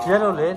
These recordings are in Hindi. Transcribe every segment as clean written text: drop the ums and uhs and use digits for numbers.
चलो ले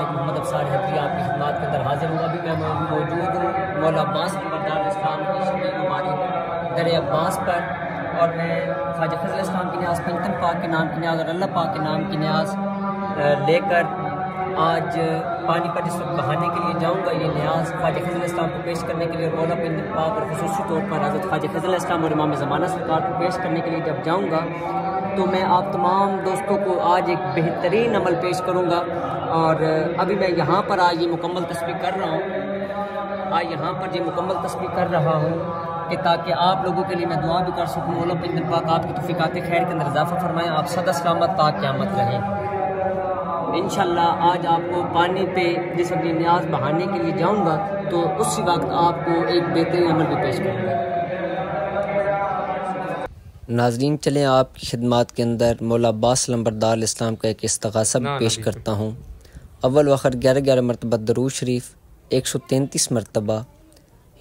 मोहम्मद अफसार हैदरी आपकी खिदमत के अंदर हाजिर हूँ। अभी मैं मौजूद हूँ मौला अब्बास नंबरदार इस्लाम की शबीर हमारी दर अब्बास पर, और मैं ख्वाजा फजल इस्लाम की न्याज, पंचतन पाक के नाम की न्याज और अल्लाह पाक के नाम की न्याज लेकर आज पानी पर इस वक्त बहाने के लिए जाऊँगा। ये न्याज ख्वाजा फजल इस्लाम को पेश करने के लिए और मौला पंचतन पाक और खुसूसी तौर पर हज़रत ख्वाजा फजल इस्लाम और इमाम ज़माना सरकार को पेश करने के लिए जब जाऊँगा तो मैं आप तमाम दोस्तों को आज एक बेहतरीन अमल पेश करूँगा। और अभी मैं यहाँ पर आज ये मुकम्मल तस्बीह कर रहा हूँ, आज यहाँ पर ये मुकम्मल तस्बीह कर रहा हूँ कि ताकि आप लोगों के लिए मैं दुआ भी कर सकूँ। मौला पंचतन पाक आपकी तौफीकात खैर के अंदर इजाफा फरमाएँ, आप सदा सलामत ता क़यामत रहें। इंशाल्लाह आज आपको पानी पे जिस अपनी न्याज बहाने के लिए जाऊँगा तो उसी वक्त आपको एक बेहतरीन अमल भी पेश करूँगा। नाजरीन, चलें आपकी खिदमत के अंदर मौला अब्बास नंबरदार इस्लाम का एक इस्तिग़ासा पेश करता हूँ। अव्वल वखर 11 मरतबा दरूद शरीफ 133 मरतबा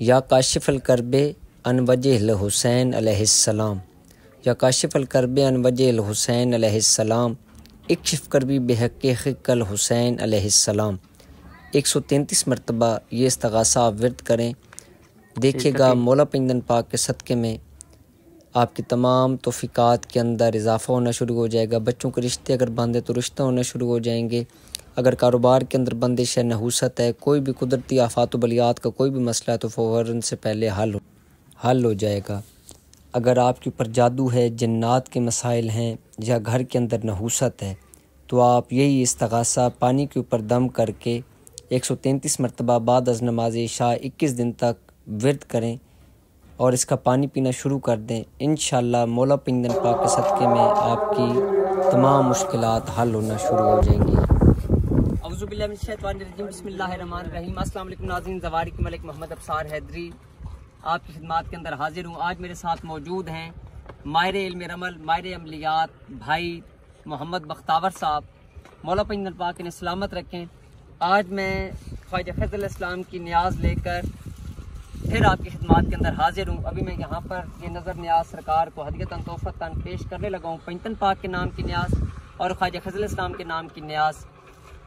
या काशिफ़ल करबे अन वजहिल हुसैन अलैहिस्सलाम, या काशिफ़ल करबे अन वजहिल हुसैन अलैहिस्सलाम, इक्शिफ़ करबी बेहक़िक़ल हुसैन अलैहिस्सलाम। 133 मरतबा ये इस्तिग़ासा आप विर्द करें, देखिएगा मौला पंचतन पाक के सदक़े में आपकी तमाम तौफ़ीक़ात के अंदर इजाफ़ा होना शुरू हो जाएगा। बच्चों के रिश्ते अगर बंद है तो रिश्ता होना शुरू हो जाएंगे। अगर कारोबार के अंदर बंदिश है, नहूसत है, कोई भी कुदरती आफ़ात व बलियात का कोई भी मसला है तो फ़ौरन से पहले हल हो जाएगा। अगर आपके ऊपर जादू है, जन्नात के मसाइल हैं या घर के अंदर नहूसत है तो आप यही इस्तिग़ासा पानी के ऊपर दम करके 133 मरतबा बाद अज़ नमाज़ इशा 21 दिन तक विर्द करें और इसका पानी पीना शुरू कर दें। इंशाअल्लाह मौला पंचतन पाक के सदक़े में आपकी तमाम मुश्किलात हल होना शुरू हो जाएंगी। बिस्मिल्लाहिर्रहमानिर्रहीम। अस्सलाम वालेकुम नाज़रीन, ज़वारी के मलिक मोहम्मद अफसार हैदरी आपकी खिदमत के अंदर हाजिर हूँ। आज मेरे साथ मौजूद हैं माहिर इल्म रमल, माहिर अमलियात भाई मोहम्मद बख्तावर साहब, मौला पंचतन पाक इन्हें सलामत रखें। आज मैं ख्वाजा फजल इस्लाम की न्याज लेकर फिर आपकी खिदमत के अंदर हाजिर हूँ। अभी मैं यहाँ पर ये नज़र न्याज सरकार को हदियतन तोहफ़तन पेश करने लगा हूँ। पंचतन पाक के नाम की न्याज और ख्वाजा फजल इस्लाम के नाम की न्याज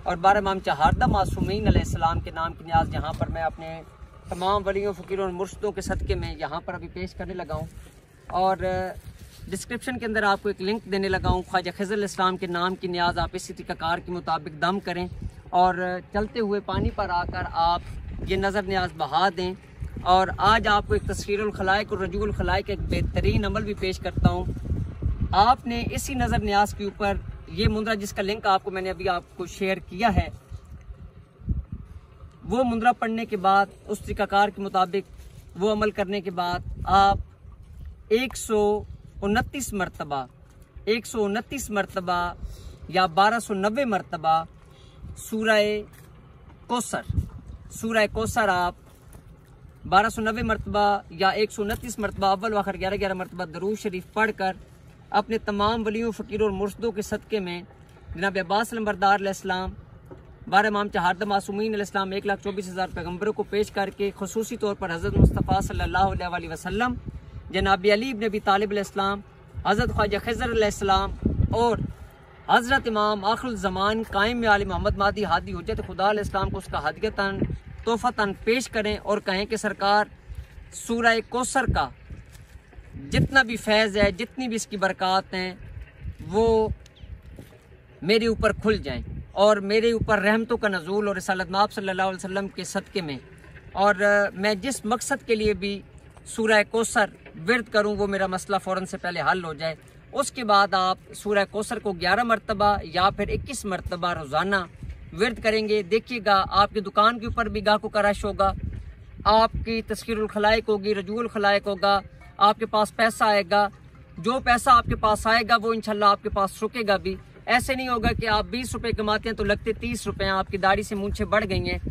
और 12 इमाम चहारदा मासूमीन अलैहिस्सलाम के नाम की न्याज यहाँ पर मैं अपने तमाम वलियों, फ़कीरों और मुर्शिदों के सदक़े में यहाँ पर अभी पेश करने लगा हूँ। और डिस्क्रिप्शन के अंदर आपको एक लिंक देने लगा हूँ। ख्वाजा फजल इस्लाम के नाम की न्याज आप इसी तरीक़ाकार के मुताबिक दम करें और चलते हुए पानी पर आकर आप ये नज़र न्याज बहा दें। और आज आपको एक तस्वीरुल खलाइक और रजूल खलाइक एक बेहतरीन अमल भी पेश करता हूँ। आपने इसी नज़र न्याज के ऊपर ये मुंदरा, जिसका लिंक आपको मैंने अभी आपको शेयर किया है, वो मुंदरा पढ़ने के बाद उस तरीक़ाकार के मुताबिक वो अमल करने के बाद आप 129 मरतबा या 1290 मरतबा सूरह कौसर आप 1290 मरतबा या 129 मरतबा अव्वल व आखिर 11 मरतबा दरूद शरीफ पढ़कर अपने तमाम वलियों, फ़कीरों और मुर्शिदों के सदक़े में जनाब अब्बास नंबरदार अलैहिस्सलाम, 12 इमाम चहारदा मासूमीन अलैहिस्सलाम, 1,24,000 पैगम्बरों को पेश करके खुसूसी तौर पर हज़रत मुस्तफ़ा सल्लल्लाहु अलैहि वसल्लम, जनाब अली इब्न अबी तालिब अलैहिस्सलाम, हज़रत ख्वाजा खिज़र अलैहिस्सलाम और हज़रत इमाम आखिरुल ज़मान कायम आले मोहम्मद महदी हादी हुज्जत खुदा अलैहिस्सलाम को उसका हदियतन तोहफ़तन पेश करें और कहें कि सरकार सूरह कौसर का जितना भी फैज़ है, जितनी भी इसकी बरक़ात हैं, वो मेरे ऊपर खुल जाएं और मेरे ऊपर रहमतों का नज़ूल और रिसालत माब सल्लल्लाहु अलैहि वसल्लम के सदक़े में, और मैं जिस मकसद के लिए भी सूरह कौसर विर्द करूं वो मेरा मसला फ़ौरन से पहले हल हो जाए। उसके बाद आप सूरह कौसर को 11 मरतबा या फिर 21 मरतबा रोज़ाना विर्द करेंगे। देखिएगा आपकी दुकान के ऊपर भी गाहकों का रश होगा, आपकी तस्कीरुल खलाइक होगी, रजूल खलाइक होगा, आपके पास पैसा आएगा। जो पैसा आपके पास आएगा वो इंशाल्लाह आपके पास रुकेगा भी। ऐसे नहीं होगा कि आप 20 रुपए कमाते हैं तो लगते 30 रुपए हैं, आपकी दाढ़ी से मूंछें बढ़ गई हैं।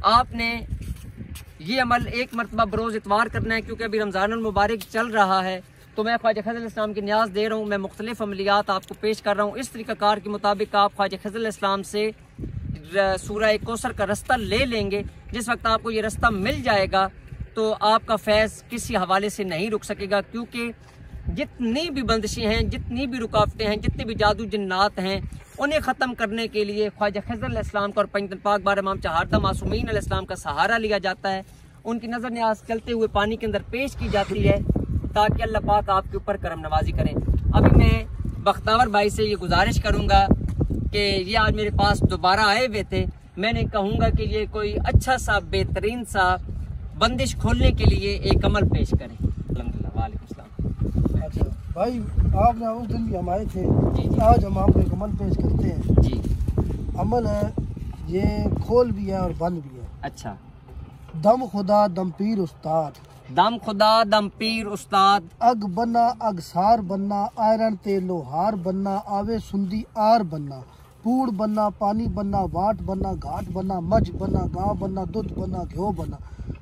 आपने ये अमल एक मरतबा बरोज़ इतवार करना है, क्योंकि अभी रमज़ानुल मुबारक चल रहा है। तो मैं ख्वाजा खज़र इस्लाम की न्याज़ दे रहा हूँ, मैं मुख्तलिफ अमलियात आपको पेश कर रहा हूँ। इस तरीक़ाकार के मुताबिक आप ख्वाजा खज़र इस्लाम से सूरह कौसर का रास्ता ले लेंगे। जिस वक्त आपको ये रास्ता मिल जाएगा तो आपका फैज़ किसी हवाले से नहीं रुक सकेगा, क्योंकि जितनी भी बंदिशें हैं, जितनी भी रुकावटें हैं, जितने भी जादू जिन्नात हैं, उन्हें ख़त्म करने के लिए ख्वाजा खज़र इस्लाम का और पंजतन पाक बार इमाम चहारदा मासूमीन अलैहिस्सलाम का सहारा लिया जाता है। उनकी नज़र न्याज चलते हुए पानी के अंदर पेश की जाती है ताकि अल्लाह पाक आपके ऊपर करम नवाजी करें। अभी मैं बख्तावर भाई से ये गुजारिश करूँगा कि ये आज मेरे पास दोबारा आए हुए थे, मैंने कहूँगा कि ये कोई अच्छा सा बेहतरीन सा बंदिश खोलने के लिए एक अमल पेश करें। अल्हम्दुलिल्लाह, वालेकुम सलाम। अच्छा भाई, आपने उस दिन भी हम आए थे, आज हम आपको एक अमल पेश करते हैं जी। अमल है ये, खोल भी है और बंद भी है। अच्छा। दम खुदा दम पीर उस्ताद, दम खुदा दम पीर उस्ताद, अग बन्ना अगसार बनना, आयरन ते लोहार बनना, आवे सुंदी आर बनना, पूड़ बनना, पानी बनना, वाट बनना, घाट बनना, मज बनना, गाँव बनना, दूध बनना, घ्यो बनना,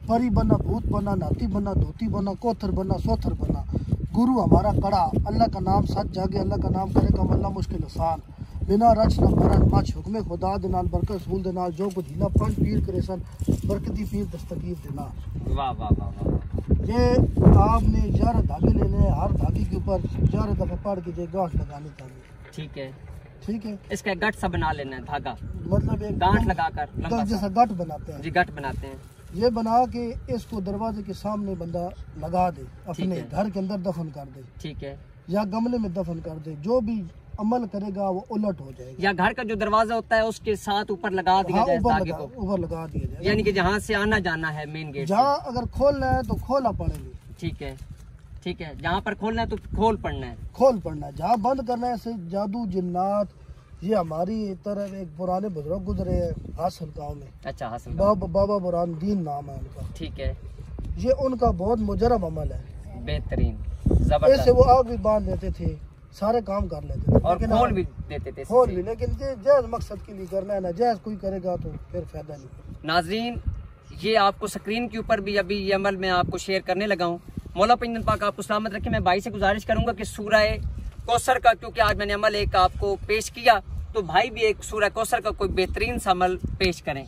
परी बनना, भूत बनना, नाती बनना, धोती बनना, कोथर बनना, सोथर बनना, गुरु हमारा कड़ा, अल्लाह का नाम सच जागे, अल्लाह का नाम करे कम, अल्लाह मुश्किल आसान, बिना रच न मरण मच, हुक्मे खुदा दे नाल, बरकत रसूल दे नाल, जो कुछ हिला पंज पीर करे सन, बरकती पीर दस्तगीर दे नाल। वाह वाह वाह वाह। ये आपने 11 धागे लेने हैं, हर धागे के ऊपर 11 दफा पढ़ के जो गांठ लगानी चाहिए। ठीक है, ठीक है। इसका गठ सा बना लेना है, धागा मतलब एक गांठ लगाकर लंबा जैसा गठ बनाते हैं जी, गठ बनाते हैं। ये बना के इसको दरवाजे के सामने बंदा लगा दे, अपने है। घर के अंदर दफन कर दे, ठीक है। या गमले में दफन कर दे। जो भी अमल करेगा वो उलट हो जाएगा। या घर का जो दरवाजा होता है उसके साथ ऊपर लगा दिया हाँ, जाए ऊपर धागे लगा, को, ऊपर लगा दिया जाए। यानी कि जहाँ से आना जाना है मेन गेट। जहाँ अगर खोलना है तो खोला पड़ेगा। ठीक है, ठीक है। जहाँ पर खोलना है तो खोल पड़ना है, खोल पड़ना है। जहाँ बंद करना है से जादू जिन्नात, ये हमारी तरफ एक पुराने बुजुर्ग गुजरे हैं हासिल गाँव में। अच्छा, हासिल बाबा बुरहानुद्दीन नाम है उनका। ठीक है। ये उनका बहुत मुजरब अमल है, बेहतरीन, ऐसे जबरदस्त। वो आग भी बांध लेते थे, सारे काम कर लेते थे, और लेकिन खोल भी देते थे। खोल भी, लेकिन ये जायज मकसद के लिए करना है ना, जायज कोई करेगा तो फिर फायदा नहीं। नाजरीन, ये आपको स्क्रीन के ऊपर भी अभी ये अमल मैं आपको शेयर करने लगा हूँ। मौला पंजतन पाक आपको सलामत रखे। मैं भाई से गुजारिश करूंगा कि सूरह कौसर का, क्योंकि आज मैंने अमल एक आपको पेश किया, तो भाई भी एक सूरह कौसर का कोई बेहतरीन सा अमल पेश करें।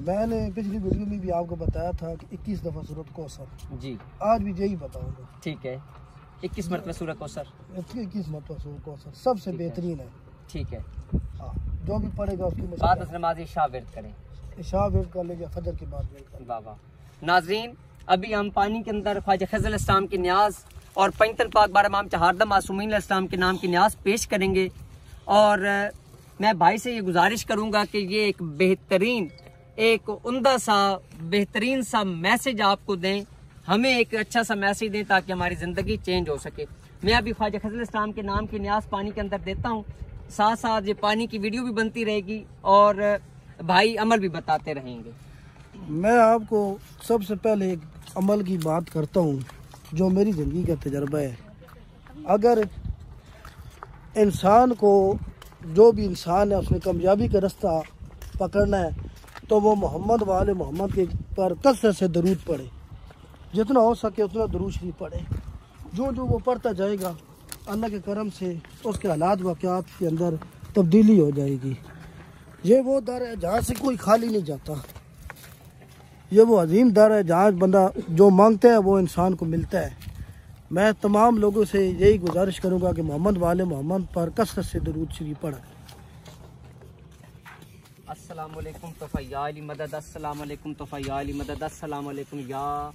मैंने पिछली वीडियो में भी आपको बताया था कि 21 दफा सूरत कौसर, जी आज भी यही बताऊंगा। ठीक है, 21 मरतबा सूरह कौसर। 21 मरतबा सूरत कौसर सबसे बेहतरीन है। ठीक है। हाँ, जो भी पढ़ेगा उसकी बाद नमाज इशा विर्द करें, इशा विर्द कर लेगा, फजर के बाद विर्द कर। वाह वाह। नाजरीन, अभी हम पानी के अंदर ख्वाजा खज़र इस्लाम की न्याज और पंजतन पाक बार इमाम चहारदा मासूमीन इस्लाम के नाम की न्याज पेश करेंगे। और मैं भाई से ये गुजारिश करूंगा कि ये एक बेहतरीन, एक उम्दा सा बेहतरीन सा मैसेज आपको दें, हमें एक अच्छा सा मैसेज दें ताकि हमारी ज़िंदगी चेंज हो सके। मैं अभी ख्वाजा खज़र इस्लाम के नाम की न्याज पानी के अंदर देता हूँ, साथ साथ ये पानी की वीडियो भी बनती रहेगी और भाई अमल भी बताते रहेंगे। मैं आपको सबसे पहले एक अमल की बात करता हूँ जो मेरी ज़िंदगी का तजर्बा है। अगर इंसान को, जो भी इंसान है, उसने कामयाबी का रास्ता पकड़ना है तो वो मोहम्मद वाले मोहम्मद के पर कसरत से दरूद पढ़े, जितना हो सके उतना दरूद शरीफ पढ़े। जो जो वो पढ़ता जाएगा अल्लाह के करम से उसके हालात वाक़यात के अंदर तब्दीली हो जाएगी। ये वो दर है जहाँ से कोई खाली नहीं जाता, ये वो अजीम दर है जहाँ बंदा जो मांगता है वो इंसान को मिलता है। मैं तमाम लोगों से यही गुजारिश करूँगा कि मोहम्मद वाले मोहम्मद पर कसरत से दरूद शरीफ पढ़ें। अस्सलाम वालेकुम तोफ़ायाली मदद, अस्सलाम वालेकुम तोफ़ायाली मदद, अस्सलाम वालेकुम या,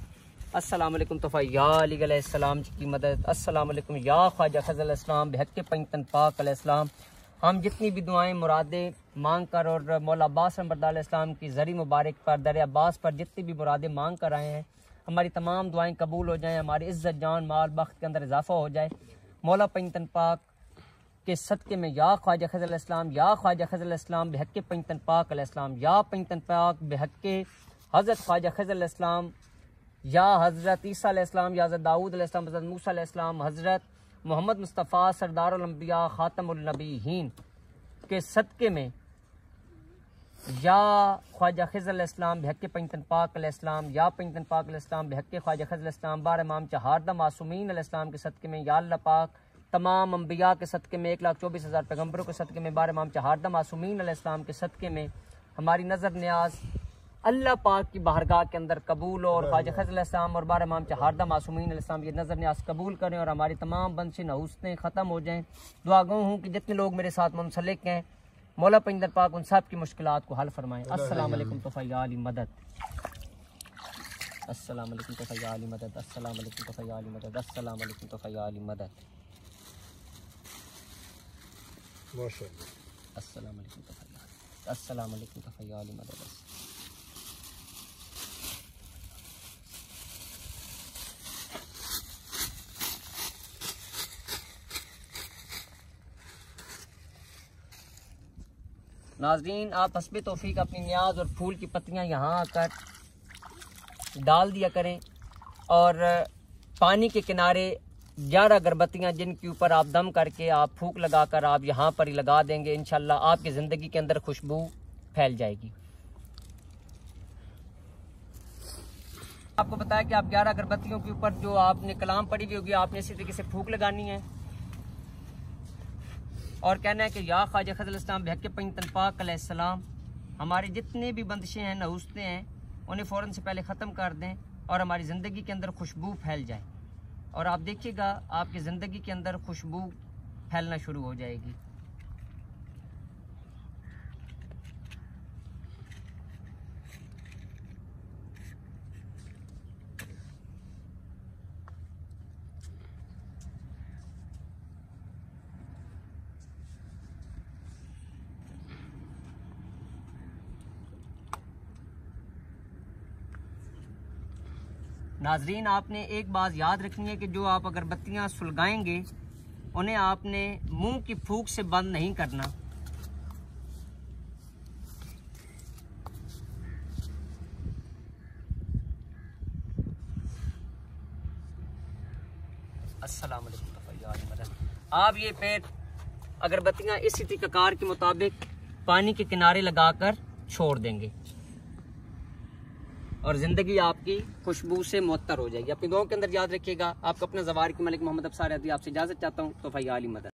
अस्सलाम वालेकुम तोफ़ायाली अलैहिस्सलाम की मदद, अस्सलाम वालेकुम या ख्वाजा खज़र इस्लाम बहक़ पंजतन पाक अलैहिस्सलाम। हम जितनी भी दुआएं मुरादें मांग कर और मौला अब्बास नंबरदार इस्लाम की ज़री मुबारक पर, दर अब्बास पर जितनी भी मुरादें मांग कर आए हैं, हमारी तमाम दुआएं कबूल हो जाएं, हमारी इज़्ज़त जान माल बख्त के अंदर इजाफ़ा हो जाए। मौला पंजतन पाक के सदक़े में या ख्वाजा खज़र इस्लाम, या ख्वाजा खज़र इस्लाम बहक़ पंजतन पाक अलैहिस्सलाम, या पंजतन पाक बहक़ हज़रत ख्वाजा खज़र अलैहिस्सलाम या हज़रत ईसा अलैहिस्सलाम या हज़रत दाऊद अलैहिस्सलाम, हज़रत मूसा अलैहिस्सलाम, हज़रत मोहम्मद मुस्तफ़ा सरदारुल अंबिया ख़ातमुन नबीयीन के सदक़े में, या ख्वाजा खज़र अलैहिस्सलाम बहक़ पंजतन पाक अलैहिस्सलाम, या पंजतन पाक अलैहिस्सलाम बहक़ ख्वाजा खज़र अलैहिस्सलाम, बार इमाम चहारदा मासूमीन अलैहिस्सलाम के सदक़े में, या अल्लाह पाक तमाम अंबिया के सदक़े में, 1,24,000 पैगम्बरों के सदक़े में, बार इमाम चहारदा मासूमीन अलैहिस्सलाम के सदक़े में हमारी नज़र न्याज अल्लाह पाक की बारगाह के अंदर कबूल हो, और ख्वाजा खज़र अलैहिस्सलाम और बार इमाम चहारदा मासूमीन अलैहिस्सलाम ये नज़र न्याज कबूल करें और हमारी तमाम बंदिशें नहुस्तें ख़त्म हो जाएँ। दुआ गो हूँ कि जितने लोग मेरे साथ मुंसलिक हैं मौला पंजतन पाक उन सब की मुश्किलात को हल फरमाएं। अस्सलाम वालेकुम तोफ़ा अली मदद, अस्सलाम वालेकुम तोफ़ा अली मदद, अस्सलाम वालेकुम तोफ़ा अली मदद, अस्सलाम वालेकुम तोफ़ा अली मदद, माशाअल्लाह, अस्सलाम वालेकुम तोफ़ा, अस्सलाम वालेकुम तोफ़ा अली मदद। नाज़रीन, आप हस्बे तौफीक अपनी न्याज और फूल की पत्तियां यहाँ आकर डाल दिया करें, और पानी के किनारे 11 अगरबत्तियाँ जिनके ऊपर आप दम करके आप फूंक लगाकर आप यहाँ पर ही लगा देंगे, इंशाल्लाह आपकी ज़िंदगी के अंदर खुशबू फैल जाएगी। आपको बताया कि आप 11 अगरबत्तियों के ऊपर जो आपने कलाम पढ़ी हुई होगी आपने इसी तरीके से फूंक लगानी है और कहना है कि या ख्वाजा खज़र अलैहिस्सलाम बहक़ पंजतन पाक अलैहिस्सलाम, हमारे जितने भी बंदिशें हैं नहुस्ते हैं उन्हें फ़ौरन से पहले ख़त्म कर दें और हमारी ज़िंदगी के अंदर खुशबू फैल जाए, और आप देखिएगा आपकी ज़िंदगी के अंदर खुशबू फैलना शुरू हो जाएगी। नाजरीन, आपने एक बात याद रखनी है कि जो आप अगरबत्तियाँ सुलगाएंगे उन्हें आपने मुंह की फूंक से बंद नहीं करना। अस्सलाम वालेकुम। आप ये फिर अगरबत्तियाँ इसी तरीक़ाकार के मुताबिक पानी के किनारे लगाकर छोड़ देंगे और ज़िंदगी आपकी खुशबू से मुअत्तर हो जाएगी। अपनी दुआओं के अंदर याद रखिएगा। आपका अपना ज़वारिक मलिक मोहम्मद अब्सार हैदरी आपसे इजाज़त चाहता हूँ। तोफ़ा अली मदद।